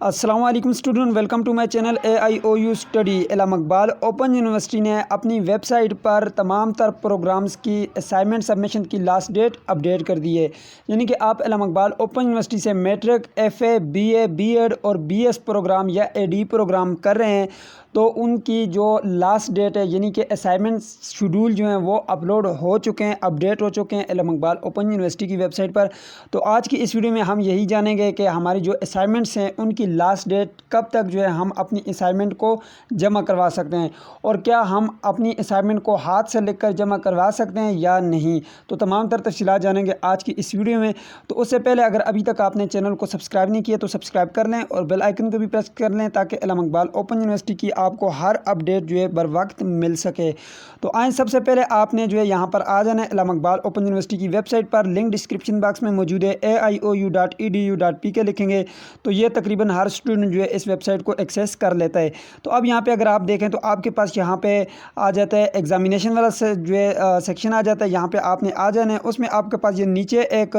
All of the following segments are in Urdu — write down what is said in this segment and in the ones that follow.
السلام علیکم student, welcome to my channel AIOU study. Allama Iqbal open university نے اپنی ویب سائٹ پر تمام تر پروگرامز کی اسائنمنٹ سبمیشن کی لاسٹ ڈیٹ اپڈیٹ کر دی ہے۔ یعنی کہ آپ علامہ اقبال اوپن یونیورسٹی سے میٹرک، FA، BA، BEd اور BS پروگرام یا AD پروگرام کر رہے ہیں تو ان کی جو لاسٹ ڈیٹ ہے یعنی کہ اسائنمنٹ شیڈول جو ہیں وہ اپلوڈ ہو چکے ہیں، اپڈیٹ ہو چکے ہیں علامہ اقبال اوپن یونیورسٹی کی ویب سائٹ پر۔ تو آج کی اس ویڈیو میں ہم یہی جانیں گے کہ ہماری جو اسائنمنٹس ہیں ان کی لاسٹ ڈیٹ کب تک جو ہے ہم اپنی اسائنمنٹ کو جمع کروا سکتے ہیں، اور کیا ہم اپنی اسائنمنٹ کو ہاتھ سے لکھ کر جمع کروا سکتے ہیں یا نہیں۔ تو تمام تر تفصیلات جانیں گے آج کی اس ویڈیو میں۔ تو اس سے پہلے اگر ابھی تک آپ نے چینل کو سبسکرائب نہیں کیا تو سبسکرائب کر لیں اور بیل آئیکن کو بھی پریس کر لیں تاکہ علامہ اقبال اوپن یونیورسٹی کی آپ کو ہر اپڈیٹ جو ہے بر وقت مل سکے۔ تو آئیں سب سے پہلے آپ نے جو ہے یہاں پر آ جانا ہے علامہ اقبال اوپن یونیورسٹی کی ویب سائٹ پر۔ لنک ڈسکرپشن باکس میں موجود ہے، aiou.edu.pk لکھیں گے تو یہ تقریباً ہر اسٹوڈنٹ جو ہے اس ویب سائٹ کو ایکسیس کر لیتا ہے۔ تو اب یہاں پہ اگر آپ دیکھیں تو آپ کے پاس یہاں پہ آ جاتا ہے ایگزامینیشن والا جو ہے سیکشن آ جاتا ہے، یہاں پہ آپ نے آ جانا ہے۔ اس میں آپ کے پاس یہ نیچے ایک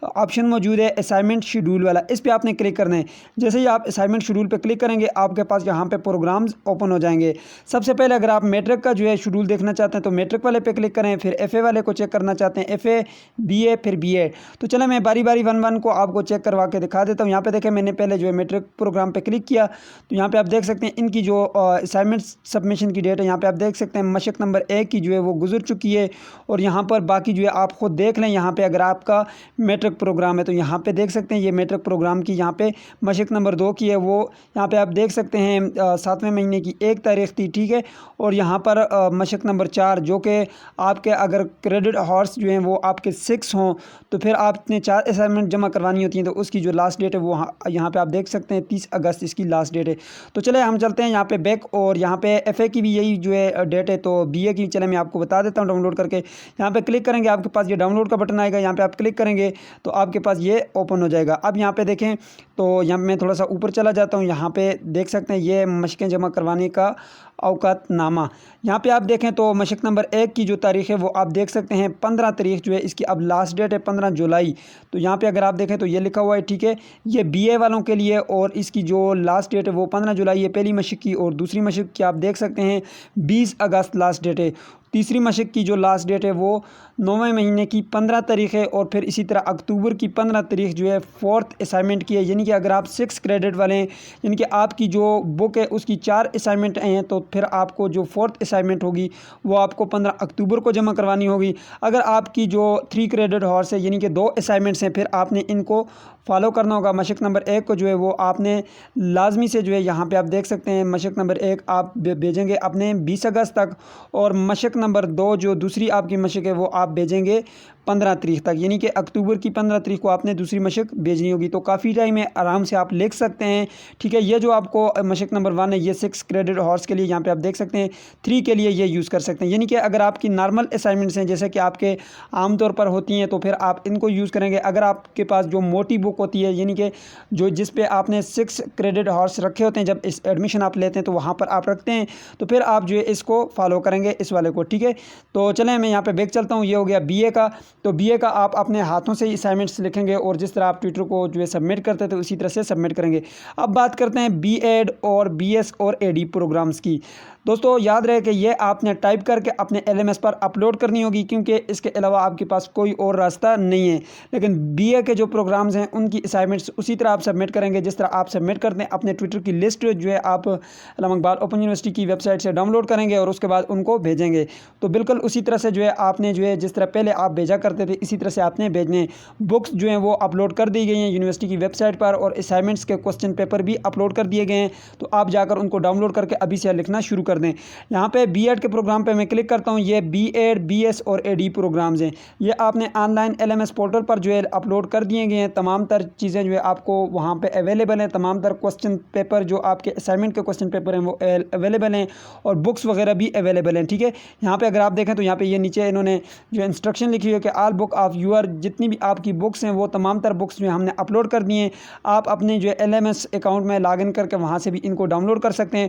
آپشن موجود ہے اسائنمنٹ شیڈول والا، اس پہ آپ نے کلک کرنا ہے۔ جیسے ہی آپ اسائنمنٹ شیڈول پہ کلک کریں گے آپ کے پاس یہاں پہ پروگرامز اوپن ہو جائیں گے۔ سب سے پہلے اگر آپ میٹرک کا جو ہے شیڈول دیکھنا چاہتے ہیں تو میٹرک والے پہ کلک کریں، پھر FA والے کو چیک کرنا چاہتے ہیں FA، BA، پھر BEd۔ تو چلیں میں باری باری ون کو آپ کو چیک کروا کے دکھا دیتا ہوں۔ یہاں پہ دیکھیں میں نے پہلے جو ہے میٹرک پروگرام پہ کلک کیا تو یہاں پہ آپ دیکھ سکتے ہیں ان کی جو اسائنمنٹ سبمیشن کی ڈیٹ ہے، یہاں پہ آپ دیکھ سکتے ہیں مشق نمبر 1 کی جو ہے وہ گزر چکی ہے، اور یہاں پر باقی جو ہے آپ خود دیکھ لیں۔ یہاں پہ اگر آپ کا میٹرک پروگرام ہے تو یہاں پہ دیکھ سکتے ہیں یہ میٹرک پروگرام کی یہاں پہ مشق نمبر 2 کی ہے، وہ یہاں پہ آپ دیکھ سکتے ہیں 7ویں مہینے کی 1 تاریخ تھی، ٹھیک ہے۔ اور یہاں پر مشق نمبر 4 جو کہ آپ کے اگر کریڈٹ ہارس جو ہیں وہ آپ کے 6 ہوں تو پھر آپ نے 4 اسائنمنٹ جمع کروانی ہوتی ہیں، تو اس کی جو لاسٹ ڈیٹ ہے وہ یہاں پہ آپ دیکھ سکتے ہیں 30 اگست اس کی لاسٹ ڈیٹ ہے۔ تو چلے ہم چلتے ہیں یہاں پہ بیک، اور یہاں پہ FA کی بھی یہی جو ہے ڈیٹ ہے، تو BA کی چلے میں آپ کو بتا دیتا ہوں ڈاؤن لوڈ کر کے۔ یہاں پہ کلک کریں گے آپ کے پاس یہ ڈاؤن لوڈ کا بٹن آئے گا، یہاں پہ آپ کلک کریں گے تو آپ کے پاس یہ اوپن ہو جائے گا۔ اب یہاں پہ دیکھیں تو یہاں میں تھوڑا سا اوپر چلا جاتا ہوں، یہاں پہ دیکھ سکتے ہیں یہ مشقیں جمع کروانے کا اوقات نامہ۔ یہاں پہ آپ دیکھیں تو مشق نمبر 1 کی جو تاریخ ہے وہ آپ دیکھ سکتے ہیں 15 تاریخ جو ہے اس کی اب لاسٹ ڈیٹ ہے 15 جولائی۔ تو یہاں پہ اگر آپ دیکھیں تو یہ لکھا ہوا ہے، ٹھیک ہے، یہ BA والوں کے لیے، اور اس کی جو لاسٹ ڈیٹ ہے وہ 15 جولائی ہے پہلی مشق کی، اور دوسری مشق کی آپ دیکھ سکتے ہیں 20 اگست لاسٹ ڈیٹ ہے۔ تیسری مشق کی جو لاسٹ ڈیٹ ہے وہ 9ویں مہینے کی 15 تاریخ ہے، اور پھر اسی طرح اکتوبر کی 15 تاریخ جو ہے 4تھ اسائنمنٹ کی ہے۔ یعنی کہ اگر آپ 6 کریڈٹ والے ہیں، یعنی کہ آپ کی جو بک ہے اس کی 4 اسائنمنٹ ہیں، تو پھر آپ کو جو 4تھ اسائنمنٹ ہوگی وہ آپ کو 15 اکتوبر کو جمع کروانی ہوگی۔ اگر آپ کی جو 3 کریڈٹ ہارس ہے یعنی کہ 2 اسائنمنٹس ہیں، پھر آپ نے ان کو فالو کرنا ہوگا۔ مشق نمبر 1 کو جو ہے وہ آپ نے لازمی سے جو ہے یہاں پہ آپ دیکھ سکتے ہیں مشق نمبر 1 آپ بھیجیں گے اپنے 20 اگست تک، اور مشق نمبر 2 جو دوسری آپ کی مشق ہے وہ آپ بھیجیں گے 15 تاریخ تک، یعنی کہ اکتوبر کی 15 تاریخ کو آپ نے دوسری مشق بھیجنی ہوگی۔ تو کافی ٹائم ہے، آرام سے آپ لکھ سکتے ہیں، ٹھیک ہے۔ یہ جو آپ کو مشق نمبر 1 ہے یہ 6 کریڈٹ ہارس کے لیے، یہاں پہ آپ دیکھ سکتے ہیں 3 کے لیے یہ یوز کر سکتے ہیں۔ یعنی کہ اگر آپ کی نارمل اسائنمنٹس ہیں جیسے کہ آپ کے عام طور پر ہوتی ہیں تو پھر آپ ان کو یوز کریں گے۔ اگر آپ کے پاس جو موٹی بک ہوتی ہے یعنی کہ جس پہ آپ نے 6 کریڈٹ ہارس رکھے ہوتے ہیں، جب اس ایڈمیشن آپ لیتے ہیں تو وہاں پر آپ رکھتے ہیں، تو پھر آپ جو ہے اس کو فالو کریں گے اس والے کو، ٹھیک ہے۔ تو چلیں میں یہاں پہ بیک چلتا ہوں، یہ ہو گیا BA کا۔ تو BA کا آپ اپنے ہاتھوں سے اسائنمنٹس لکھیں گے، اور جس طرح آپ ٹویٹر کو جو ہے سبمٹ کرتے تھے اسی طرح سے سبمٹ کریں گے۔ اب بات کرتے ہیں BEd اور BS اور AD پروگرامز کی۔ دوستو یاد رہے کہ یہ آپ نے ٹائپ کر کے اپنے LMS پر اپلوڈ کرنی ہوگی، کیونکہ اس کے علاوہ آپ کے پاس کوئی اور راستہ نہیں ہے۔ لیکن BA کے جو پروگرامز ہیں ان کی اسائنمنٹس اسی طرح آپ سبمٹ کریں گے جس طرح آپ سبمٹ کرتے ہیں۔ اپنے ٹویٹر کی لسٹ جو ہے آپ علامہ اقبال اوپن یونیورسٹی کی ویب سائٹ سے ڈاؤن لوڈ کریں گے اور اس کے بعد ان کو بھیجیں گے۔ تو بالکل اسی طرح سے جو ہے آپ نے جو ہے جس طرح پہلے آپ بھیجا کرتے تھے اسی طرح سے آپ نے بھیجنے۔ بکس جو ہیں وہ اپلوڈ کر دی گئی ہیں یونیورسٹی کی ویب سائٹ پر، اور اسائنمنٹس کے کوسچن پیپر بھی اپلوڈ کر دیے گئے ہیں، تو آپ جا کر ان کو ڈاؤن لوڈ کر کے ابھی سے لکھنا شروع کر دیں۔ یہاں پہ BEd کے پروگرام پہ میں کلک کرتا ہوں، یہ BEd، BS اور AD پروگرامز ہیں۔ یہ آپ نے آن لائن LMS پورٹل پر جو ہے اپلوڈ کر دیے گئے ہیں، تمام تر چیزیں جو ہے آپ کو وہاں پہ اویلیبل ہیں، تمام تر کوسچن پیپر جو آپ کے اسائنمنٹ کے کوسچن پیپر ہیں وہ اویلیبل ہیں، اور بکس وغیرہ بھی اویلیبل ہیں، ٹھیک ہے۔ یہاں پہ اگر آپ دیکھیں تو یہاں پہ یہ نیچے انہوں نے جو انسٹرکشن لکھی ہے کہ آل بک آف یور، جتنی بھی آپ کی بکس ہیں وہ تمام تر بکس جو ہم نے اپلوڈ کر دی ہیں۔ آپ اپنے جو LMS اکاؤنٹ میں لاگ ان کر کے وہاں سے بھی ان کو ڈاؤن لوڈ کر سکتے ہیں